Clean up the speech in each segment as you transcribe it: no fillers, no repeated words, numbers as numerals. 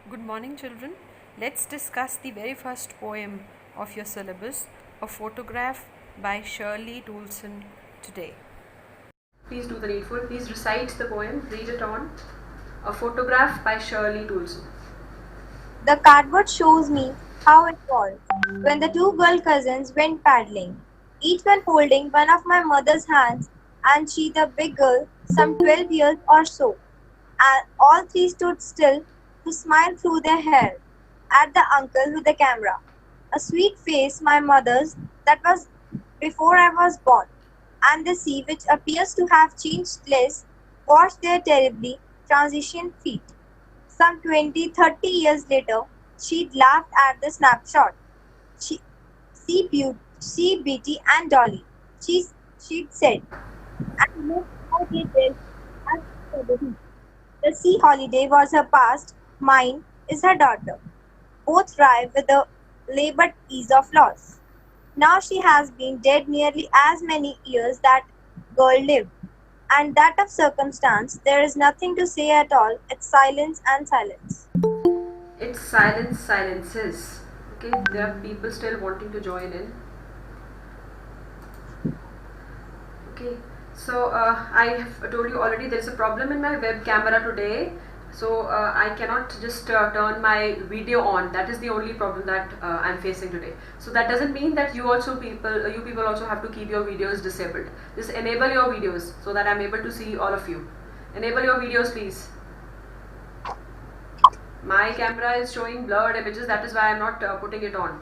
Good morning, children. Let's discuss the very first poem of your syllabus, A Photograph by Shirley Toulson, today. Please do the needful. Please recite the poem, read it on. A Photograph by Shirley Toulson. The cardboard shows me how it was when the two girl cousins went paddling, each one holding one of my mother's hands, and she the big girl, some 12 years or so. And all three stood still to smile through their hair at the uncle with the camera. A sweet face, my mother's, that was before I was born, and the sea, which appears to have changed less, washed their terribly transition feet. Some 20-30 years later, she'd laughed at the snapshot. She, see Betty and Dolly, she'd said, and look how they dressed as for the heat. The sea holiday was her past, mine is her daughter. Both thrive with the labored ease of loss. Now she has been dead nearly as many years that girl lived, and that of circumstance there is nothing to say at all, it's silence and silence. It's silence, silences. Okay, there are people still wanting to join in. Okay, so I have told you already there is a problem in my web camera today. So I cannot just turn my video on. That is the only problem that I'm facing today. So that doesn't mean that you people also have to keep your videos disabled. Just enable your videos so that I'm able to see all of you. Enable your videos, please. My camera is showing blurred images. That is why I'm not putting it on.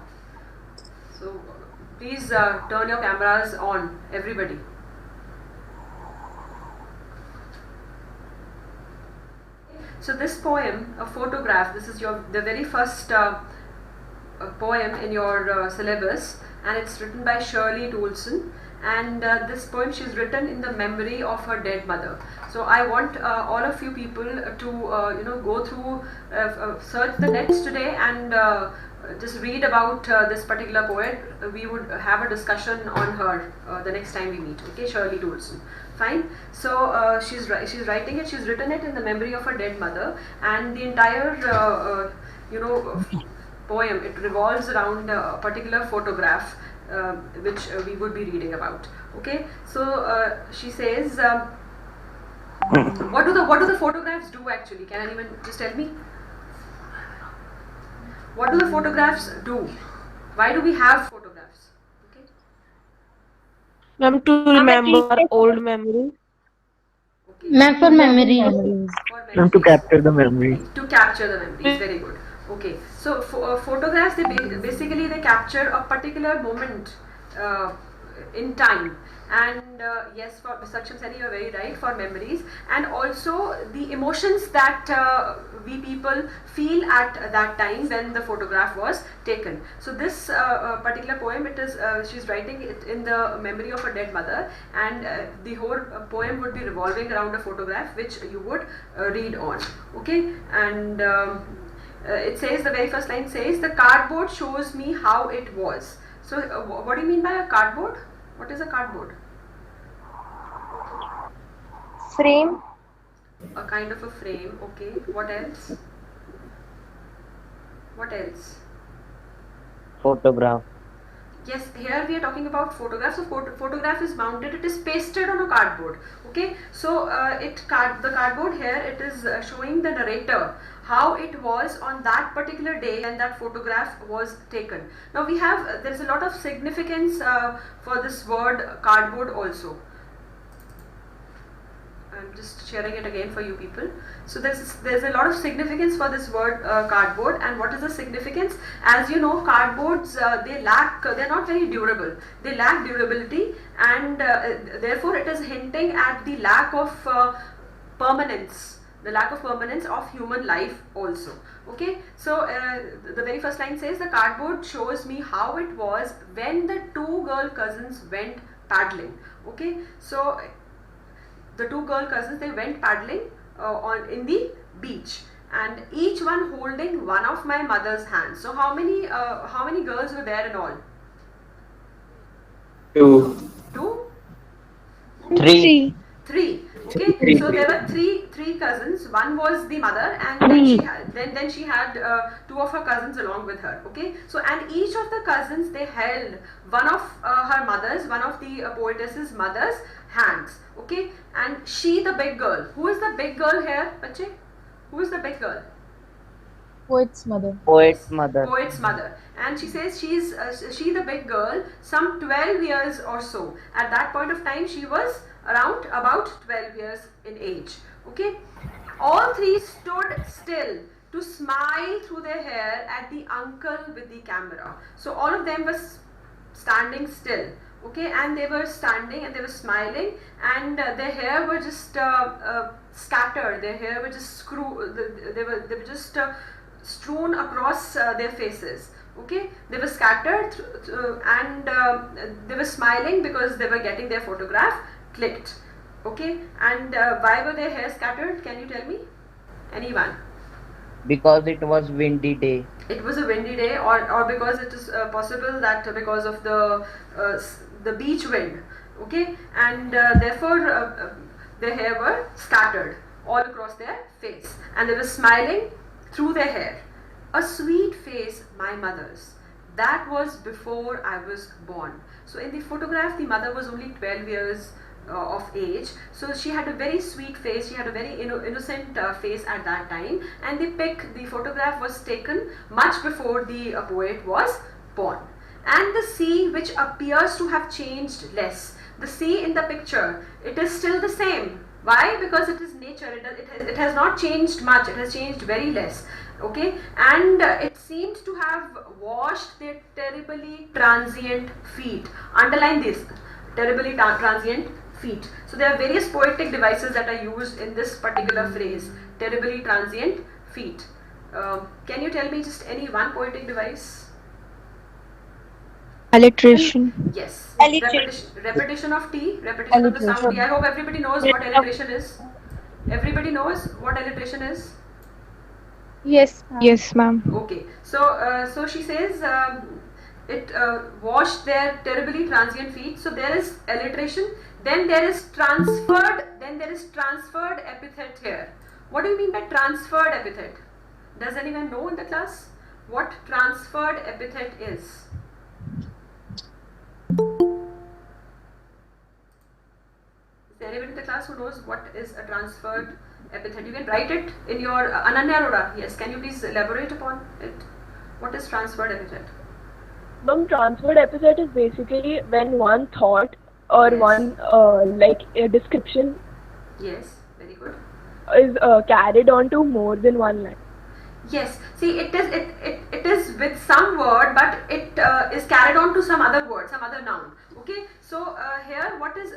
So please turn your cameras on, everybody. So this poem, A Photograph, this is the very first poem in your syllabus, and it's written by Shirley Toulson. And this poem she's written in the memory of her dead mother. So I want all of you people to go through, search the net today and just read about this particular poet. We would have a discussion on her the next time we meet. Okay, Shirley Toulson. Fine. So she's writing it. She's written it in the memory of her dead mother, and the entire poem, it revolves around a particular photograph which we would be reading about. Okay. So she says, what do the photographs do actually? Can anyone just tell me? What do the photographs do? Why do we have photographs? Okay. Ma'am, to remember old memories. Okay. Ma'am, for To gather memories. memories. For And to memories. capture the memory. To capture the memories. Very good. Okay. So photographs, basically they capture a particular moment uh, in time. And yes, for Saksham Seni, you're very right, for memories, and also the emotions that we people feel at that time when the photograph was taken. So this particular poem, it is she's writing it in the memory of her dead mother, and the whole poem would be revolving around a photograph which you would read on. Okay, and it says, the very first line says, the cardboard shows me how it was. So what do you mean by a cardboard? What is a cardboard? Frame. A kind of a frame. Okay. What else? What else? Photograph. Yes, here we are talking about photographs. So photograph is mounted. It is pasted on a cardboard. Okay. So the cardboard here, it is showing the narrator how it was on that particular day when that photograph was taken. Now we have there is a lot of significance for this word cardboard also. I'm just sharing it again for you people. So there's a lot of significance for this word cardboard. And what is the significance? As you know, cardboards they're not very durable. They lack durability, and therefore it is hinting at the lack of permanence. The lack of permanence of human life also. Okay, so the very first line says, the cardboard shows me how it was when the two girl cousins went paddling. Okay, so the two girl cousins, they went paddling in the beach, and each one holding one of my mother's hands. So how many girls were there in all? Two. Two? Three. Three. Okay, so there were three cousins. One was the mother, and then she had two of her cousins along with her. Okay, so and each of the cousins, they held one of her mother's, one of the poetess's mother's hands. Okay, and she, the big girl. Who is the big girl here, bache? Who is the big girl? Poet's mother. Poet's mother. Poet's mother. And she says she, the big girl, some 12 years or so. At that point of time, she was around about 12 years in age. Okay, all three stood still to smile through their hair at the uncle with the camera. So all of them were standing still. Okay, and they were standing and they were smiling, and their hair were just scattered. Their hair were just they were just strewn across their faces. Okay, they were scattered and they were smiling because they were getting their photograph clicked. Okay, and why were their hair scattered? Can you tell me? Anyone? Because it was windy day. It was a windy day, or because it is possible that because of the beach wind. Okay, and therefore their hair were scattered all across their face, and they were smiling through their hair. A sweet face, my mother's. That was before I was born. So in the photograph, the mother was only 12 years of age. So she had a very sweet face. She had a very innocent face at that time. And the photograph was taken much before the poet was born. And the sea, which appears to have changed less. The sea in the picture, it is still the same. Why? Because it is nature. It has not changed much. It has changed very less. Okay, and it seemed to have washed their terribly transient feet. Underline this, terribly transient feet. So there are various poetic devices that are used in this particular phrase, terribly transient feet. Can you tell me just any one poetic device? Alliteration. Yes. Alliteration. Repetition of T, repetition of the sound T. I hope everybody knows what alliteration is. Everybody knows what alliteration is? Yes, ma'am. Okay, so she says it washed their terribly transient feet. So there is alliteration, then there is transferred epithet here. What do you mean by transferred epithet? Does anyone know in the class what transferred epithet is? Is there anyone in the class who knows what is a transferred epithet? You can write it in your Ananya Arora. Yes, can you please elaborate upon it? What is transferred epithet? Transferred epithet is basically when one thought or Yes. one like a description Yes, very good. is carried on to more than one line. Yes, see, it is with some word, but it is carried on to some other word, some other noun. Okay, so here what is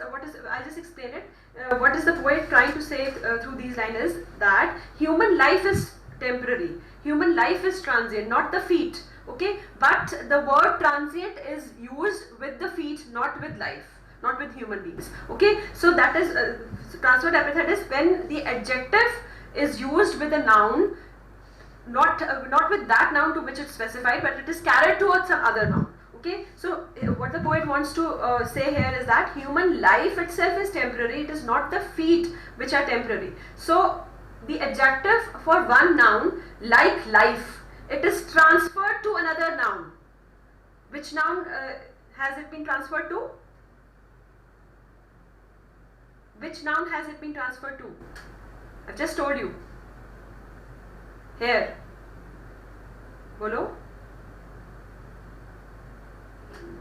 I'll just explain it. What is the poet trying to say through these lines is that human life is temporary, human life is transient, not the feet. Okay, but the word transient is used with the feet, not with life, not with human beings. Okay, so that is transferred epithet is when the adjective is used with a noun, not with that noun to which it's specified, but it is carried towards some other noun. Okay, so what the poet wants to say here is that human life itself is temporary. It is not the feet which are temporary. So the adjective for one noun, like life, it is transferred to another noun. Which noun has it been transferred to? Which noun has it been transferred to? I've just told you. Here. Bolo?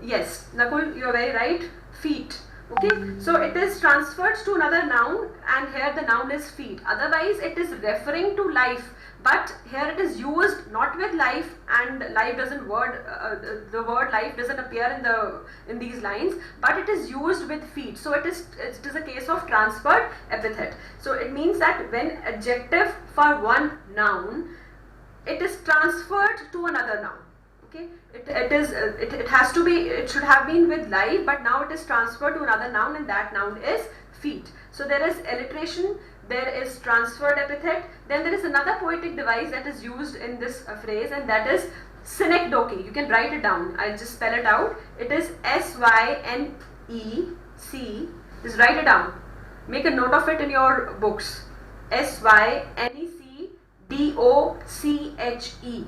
Yes, Nakul, you are very right. Feet. Okay, so it is transferred to another noun, and here the noun is feet. Otherwise, it is referring to life, but here it is used not with life, and life doesn't the word life doesn't appear in these lines, but it is used with feet. So it is a case of transferred epithet. So it means that when adjective for one noun, it is transferred to another noun. Okay, it has to be, it should have been with life, but now it is transferred to another noun, and that noun is feet. So there is alliteration, there is transferred epithet, then there is another poetic device that is used in this phrase, and that is synecdoche. You can write it down. I'll just spell it out. It is SYNEC. Just write it down. Make a note of it in your books. SYNECDOCHE.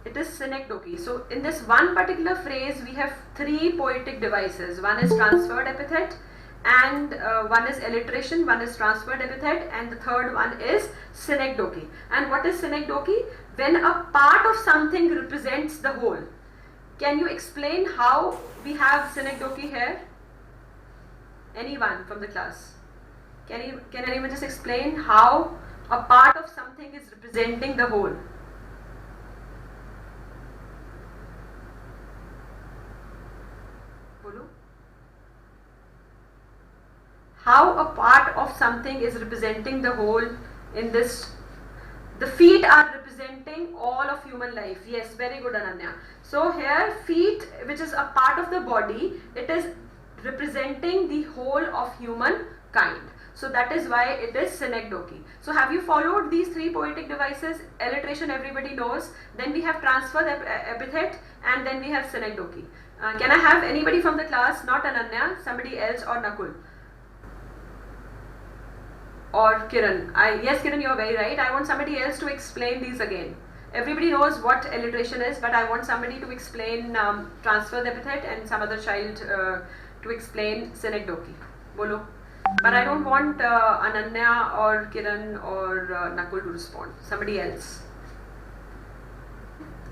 It is synecdoche. So in this one particular phrase, we have three poetic devices. One is transferred epithet, and one is alliteration, one is transferred epithet, and the third one is synecdoche. And what is synecdoche? When a part of something represents the whole. Can you explain how we have synecdoche here? Anyone from the class? Can anyone just explain how a part of something is representing the whole? How a part of something is representing the whole in this. The feet are representing all of human life. Yes, very good, Ananya. So here feet, which is a part of the body, it is representing the whole of humankind. So that is why it is synecdoche. So have you followed these three poetic devices? Alliteration everybody knows. Then we have transfer epithet, and then we have synecdoche. Can I have anybody from the class, not Ananya, somebody else, or Nakul? Or Kiran. Yes, Kiran, you are very right. I want somebody else to explain these again. Everybody knows what alliteration is, but I want somebody to explain transfer the epithet, and some other child to explain synecdoche. Bolo. But I don't want Ananya or Kiran or Nakul to respond. Somebody else.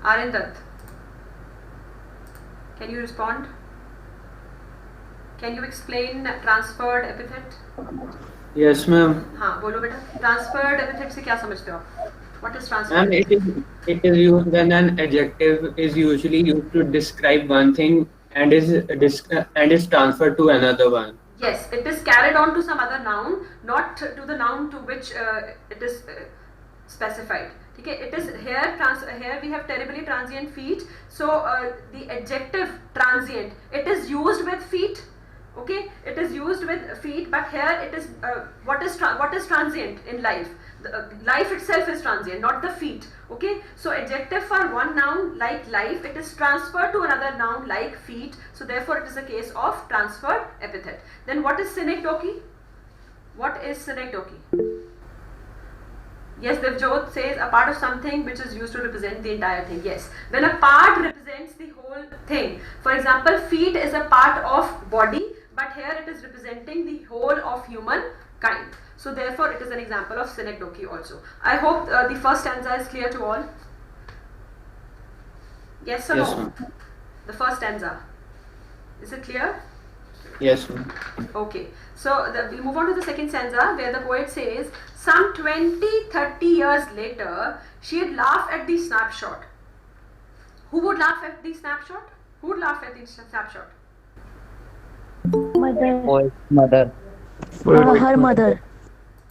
Arindat. Can you respond? Can you explain transferred epithet? Yes, ma'am. हाँ बोलो बेटा. Transferred epithet से क्या समझते हो आप? What is transferred? And it is used when an adjective is usually used to describe one thing and is transferred to another one. Yes, it is carried on to some other noun, not to the noun to which it is specified. Okay, it is here. Here we have terribly transient feet. So the adjective transient, it is used with feet. Okay, it is used with feet, but here it is what is transient in life. Life itself is transient, not the feet. Okay, so adjective for one noun like life, it is transferred to another noun like feet. So therefore it is a case of transferred epithet. Then what is synecdoche? What is synecdoche? Yes, Devjot says a part of something which is used to represent the entire thing. Yes, when a part represents the whole thing. For example, feet is a part of body, but here it is representing the whole of humankind. So therefore it is an example of synecdoche also. I hope the first stanza is clear to all. Yes or Yes, no? ma'am. The first stanza. Is it clear? Yes, ma'am. Okay. So we'll move on to the second stanza, where the poet says, some 20-30 years later, she'd laugh at the snapshot. Who would laugh at the snapshot? Who would laugh at the snapshot? Mother. Poet's mother. Her mother.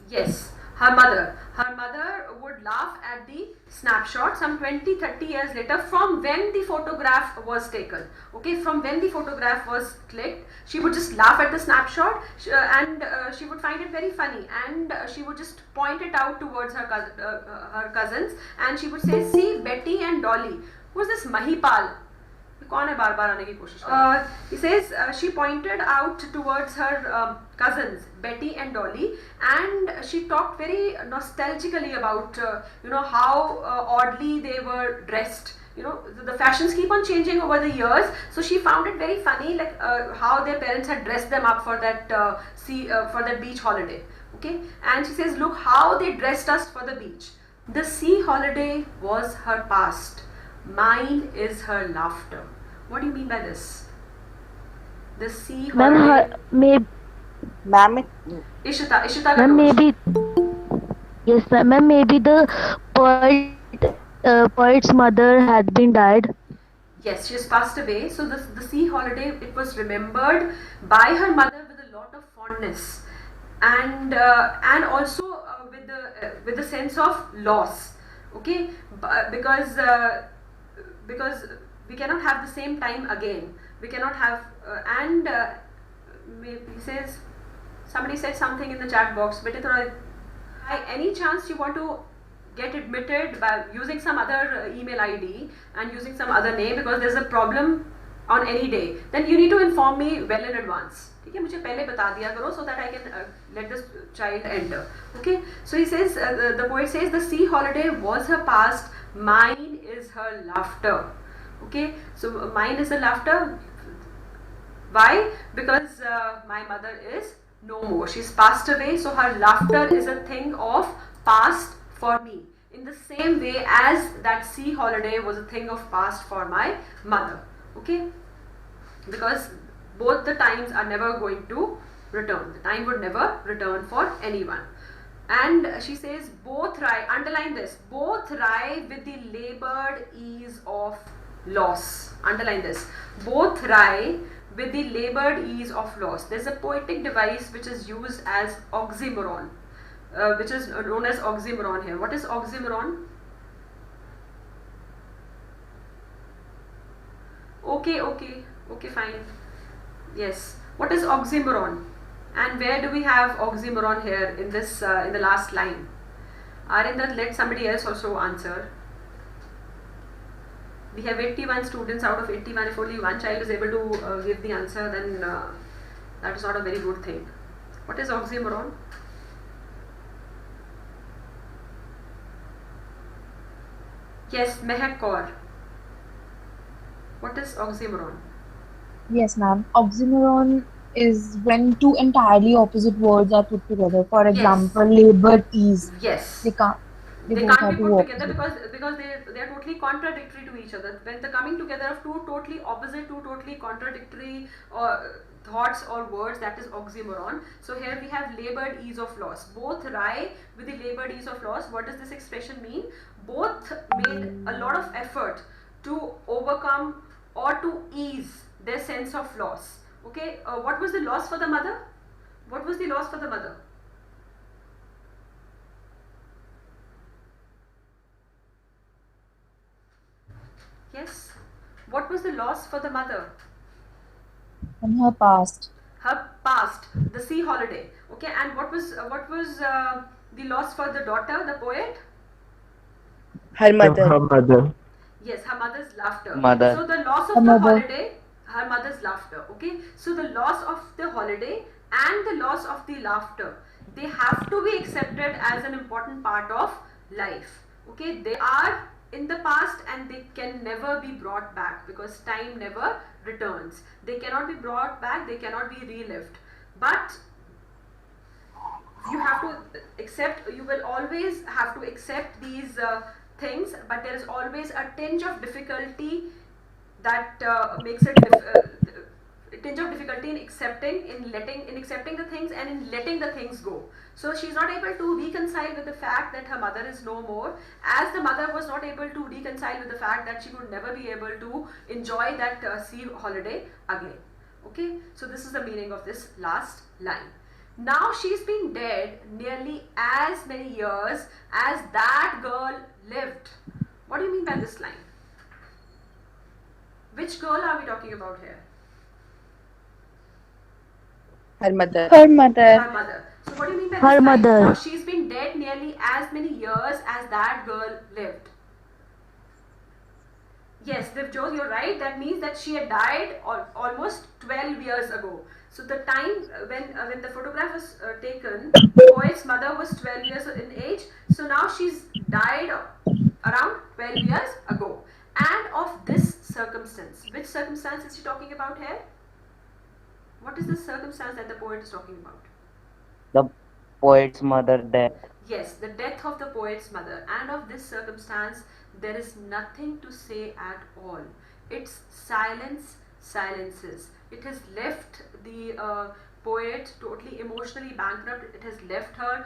Yes, her mother. Her mother would laugh at the snapshot some 20-30 years later from when the photograph was taken. Okay, from when the photograph was clicked, she would just laugh at the snapshot and she would find it very funny, and she would just point it out towards her cousins, and she would say, see Betty and Dolly. Who's this Mahipal? कौन है बार बार आने की कोशिश कर रहा है? He says she pointed out towards her cousins Betty and Dolly, and she talked very nostalgically about how oddly they were dressed. The fashions keep on changing over the years, so she found it very funny, like how their parents had dressed them up for that for that beach holiday. Okay, and she says, look how they dressed us for the beach. The sea holiday was her past. Mine is her laughter. What do you mean by this? The sea holiday. Ma'am, Ishita Ma'am, Ghosh. maybe yes, ma'am. Maybe the poet's mother had been died. Yes, she has passed away. So the sea holiday, it was remembered by her mother with a lot of fondness, and also with the sense of loss. Okay, because we cannot have the same time again. We cannot have he says, somebody said something in the chat box. By any chance you want to get admitted by using some other email ID and using some other name, because there's a problem on any day, then you need to inform me well in advance. ठीक है, मुझे पहले बता दिया करो so that I can let this child enter. Okay, so he says, the poet says, the sea holiday was her past, mine is her laughter. Okay, so mine is the laughter. Why? Because my mother is no more. She's passed away, so her laughter is a thing of past for me. In the same way as that sea holiday was a thing of past for my mother. Okay? Because both the times are never going to return. The time would never return for anyone. And she says, both ride, underline this, both ride with the labored ease of loss. Underline this. Both ride with the labored ease of loss. There's a poetic device which is used as oxymoron, which is known as oxymoron here. What is oxymoron? Okay, fine. Yes. What is oxymoron? And where do we have oxymoron here in this, in the last line? Arinder, let somebody else also answer. We have 81 students out of 81. If only one child is able to give the answer, then that is not a very good thing. What is oxymoron? Yes, Mehak Kaur. What is oxymoron? Yes, ma'am. Oxymoron is when two entirely opposite words are put together. For example, labor ease. Yes. They can't They both can't are be two put together opposite. because they are totally contradictory to each other. When the coming together of two totally opposite, two totally contradictory thoughts or words, that is oxymoron. So here we have labored ease of loss. Both rye with the labored ease of loss. What does this expression mean? Both made a lot of effort to overcome or to ease their sense of loss. Okay, what was the loss for the mother? What was the loss for the mother? Yes. What was the loss for the mother? And her past. Her past, the sea holiday. Okay, and what was the loss for the daughter, the poet? Her mother. Her mother. Yes, her mother's laughter. Mother. So the loss of Her the mother. holiday, her mother's laughter. Okay, so the loss of the holiday and the loss of the laughter, they have to be accepted as an important part of life. Okay, they are in the past and they can never be brought back because time never returns. They cannot be brought back, they cannot be relived. But you have to accept, you will always have to accept these things, but there is always a tinge of difficulty that makes it a tinge of difficulty in accepting the things and in letting the things go. So she's not able to reconcile with the fact that her mother is no more, as the mother was not able to reconcile with the fact that she would never be able to enjoy that sea holiday again. Okay, so this is the meaning of this last line. Now she's been dead nearly as many years as that girl lived. What do you mean by this line? Which girl are we talking about here? Her mother. Her mother. Her mother. So what do you mean by Her this line? mother. Now she's been dead nearly as many years as that girl lived. Yes, Divjot, you're right. That means that she had died almost 12 years ago. So the time when the photograph was taken, the poet's mother was 12 years in age. So now she's died around 12 years ago. And of this circumstance, which circumstance is she talking about here? What is the circumstance that the poet is talking about? The poet's mother death. Yes, the death of the poet's mother. And of this circumstance, there is nothing to say at all. Its silence silences. It has left the poet totally emotionally bankrupt. It has left her,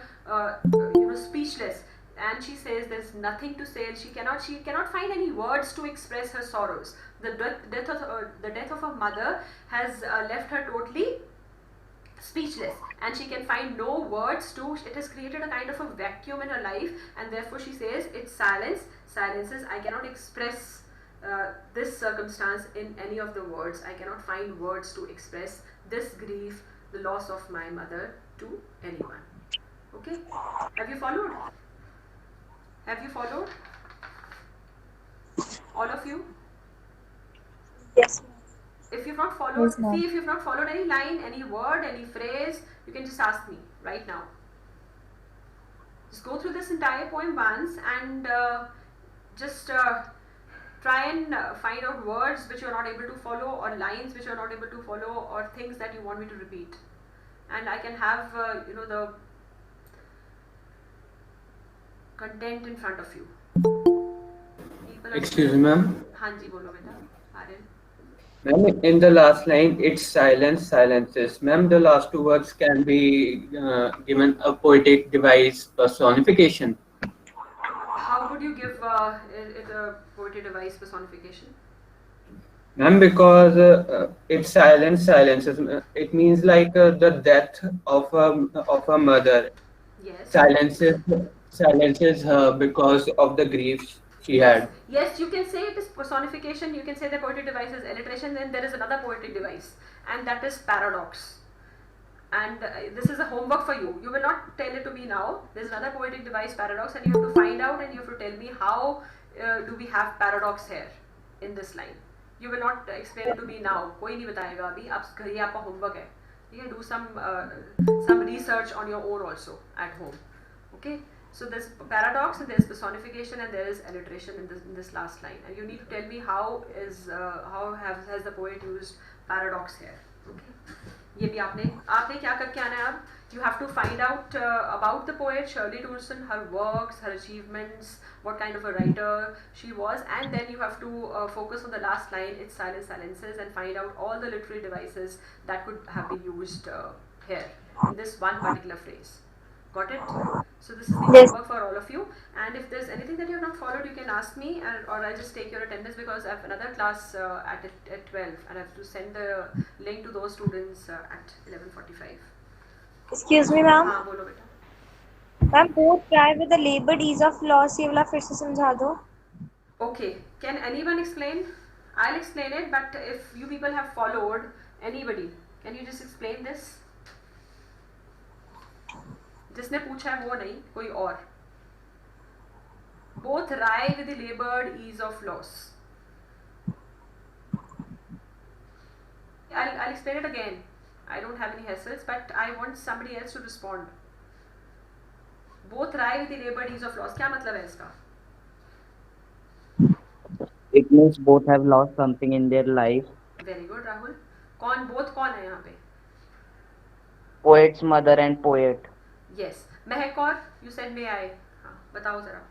speechless. And she says there's nothing to say. She cannot find any words to express her sorrows. The death of her mother has left her totally speechless, and she can find no words to. It has created a kind of a vacuum in her life, and therefore she says its silences. I cannot express this circumstance in any of the words. I cannot find words to express this grief, the loss of my mother, to anyone. Okay, have you followed? Have you followed? All of you? Yes. If you've not followed, Yes, ma'am. see if you've not followed any line, any word, any phrase, you can just ask me right now. Just go through this entire poem once and just try and find out words which you're not able to follow, or lines which you're not able to follow, or things that you want me to repeat. And I can have the content in front of you. Excuse me, ma'am. हाँ जी बोलो बेटा Aryan. Ma'am, in the last line, it's silence, silences. Ma'am, the last two words can be given a poetic device personification. How would you give it a poetry device personification? Ma'am, because it's silence, silences. It means like the death of a mother. Yes. Silences her because of the grief she had. Yes, you can say it is personification. You can say the poetic device is alliteration. Then there is another poetic device, and that is paradox. And this is a homework for you. You will not tell it to me now. There is another poetic device, paradox, and you have to find out and you have to tell me how do we have paradox here in this line. You will not explain it to me now. कोई नहीं बताएगा अभी. आप घर ही आपका homework है. You can do some research on your own also at home. Okay. So there's paradox and there's personification and there is alliteration in this last line. And you need to tell me how has the poet used paradox here. Okay. ये भी आपने क्या करके आना है अब? You have to find out about the poet Shirley Toulson, her works, her achievements, what kind of a writer she was, and then you have to focus on the last line, it's silence, silences, and find out all the literary devices that could have been used here in this one particular phrase. Got it? So this is the homework for all of you, and if there's anything that you have not followed, you can ask me, or I'll just take your attendance because I have another class at 12 and I have to send the link to those students at 11:45. Excuse me, ma'am. हाँ बोलो बेटा. Ma'am, both try with the labored ease of loss. ये वाला फिर से समझा दो. Okay, can anyone explain? I'll explain it, but if you people have followed, anybody, can you just explain this? जिसने पूछा है वो नहीं, कोई और. Both rye with the labored ease of loss. I'll explain it again. I don't have any hassles, but I want somebody else to respond. Both rye with the labored ease of loss. क्या मतलब है इसका? It means both have lost something in their life. Very good, Rahul. both कौन है यहाँ पे? Poet's mother and poet. Yes. महक और you said may I. हाँ, बताओ जरा.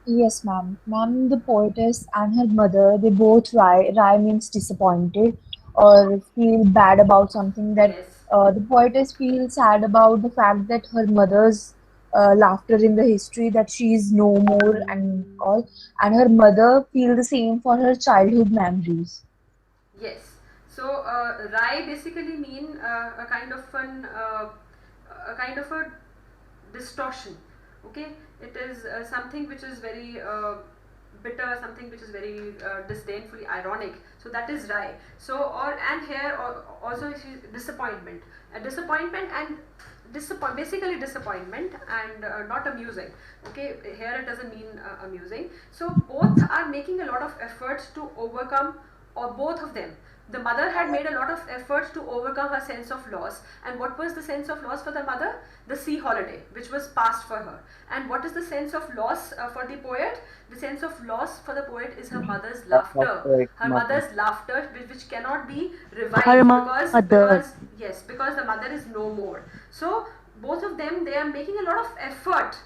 Yes, ma'am. Ma'am, the poetess and her mother, they both rye. Rye means disappointed or feel bad about something. That the poetess feels sad about the fact that her mother's laughter in the history, that she is no more and all, and her mother feel the same for her childhood memories. Yes. So rye basically mean a kind of a distortion. Okay, it is something which is very bitter, something which is very disdainfully ironic. So that is rye. So also disappointment, basically disappointment and not amusing. Okay, here it doesn't mean amusing. So both are making a lot of efforts to overcome, or both of them. The mother had made a lot of efforts to overcome her sense of loss. And what was the sense of loss for the mother? The sea holiday, which was past for her. And what is the sense of loss for the poet? The sense of loss for the poet is her mother's laughter. Her mother's laughter, which cannot be revived because the mother is no more. So both of them, they are making a lot of effort.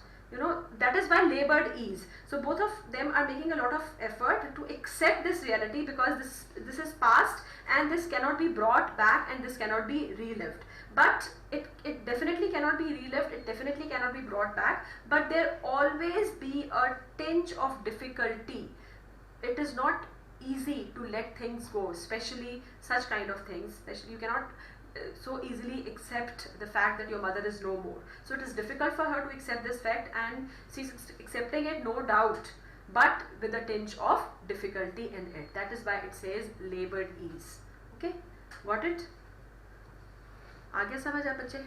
That is why labored ease. So both of them are making a lot of effort to accept this reality, because this is past and this cannot be brought back and this cannot be relived. But it definitely cannot be relived, it definitely cannot be brought back, but there always be a tinge of difficulty. It is not easy to let things go, especially such kind of things. Especially you cannot so easily accept the fact that your mother is no more. So it is difficult for her to accept this fact, and she's accepting it, no doubt, but with a tinge of difficulty in it. That is why it says labored ease. Okay, got it? आगे समझ आ बच्चे?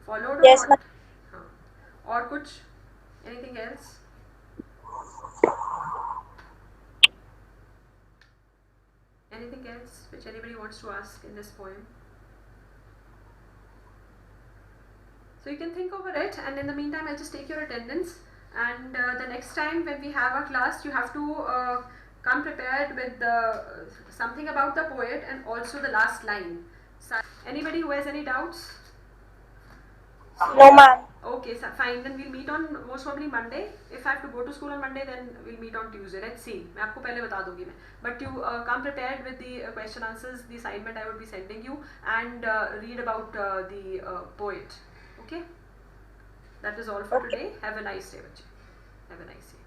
Followed? Yes, or not? हाँ. और कुछ? Anything else? Anything else which anybody wants to ask in this poem? So you can think over it, and in the meantime I'll just take your attendance, and the next time when we have our class you have to come prepared with something about the poet and also the last line. So, anybody who has any doubts? No, ma'am. Okay, so fine, then we'll meet on most probably Monday. If I have to go to school on Monday, then we'll meet on Tuesday. Let's see. मैं आपको पहले बता दूँगी मैं. But you come prepared with the question answers, the assignment I would be sending you, and read about the poet. Okay? That is all for today. Have a nice day, बच्चे. Have a nice day.